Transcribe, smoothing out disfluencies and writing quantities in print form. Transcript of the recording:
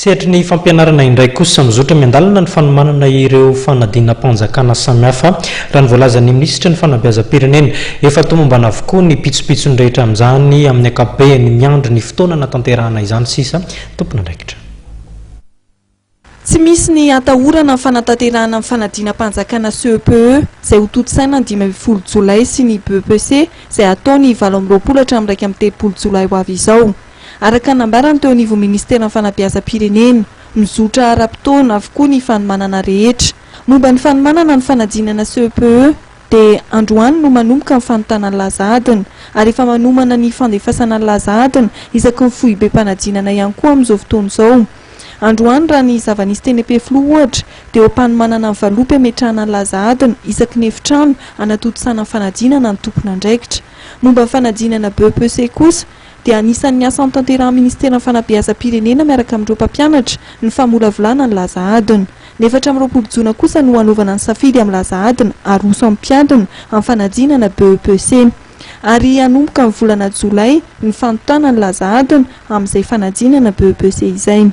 Sehatry ny fampianarana indray kosa mizotra miandalana ny fanomanana ireo fanadina mpanjakana samihafa raha ny voalaza ny minisitra ny fanabeazam-pirenena efa tomombana avokoa ny pitsopitsony rehetra amin'izany amin'ny ankapobeny miandry ny fotoana natanterahana izany sisa tompona andraikitra. Tsy misy ny atahorana ny fanatanterahana amin'ny fanadina mpanjakana CEPE izay ho totosaina ny 20 Jolay sy ny BEPC izay atao ny 20 hatramin'ny 30 Jolay ho avy izao. Araka nambarany teo anivon'ny ministera ny fanabeazam-pirenena, mizotra ara-potoana avokoa ny fanomanana rehetra. Momba ny fanomanana ny fanadinana CEPE dia androany no manomboka ny fanontana ny laza adina ary efa manomana ny fandefasana ny laza adina isaky ny fohy be mpanadinana ihany koa amin'izao fotoana izao. Androany raha ny zava-nisy teny Ampefiloha ohatra dia ho mpanomanana ny valopy ametrahana ny laza adina isaky ny efitrano anatotosana ny fanadinana ny tompona andraikitra. Momba ny fanadinana BEPC kosa dia anisan'ny asa ny tanterahan'ny ministera ny fanabeazam-pirenena miaraka amin'ireo mpampianatra ny famolavolana ny laza adina. Ny 4 Jona kosa no hanaovana ny safidy amin'ny laza adina aroso amin'ny mpiadina amin'ny fanadinana BEPC. Ary hanomboka ny volana Jolay ny fanontana ny laza adina amin'izay fanadinana BEPC izay.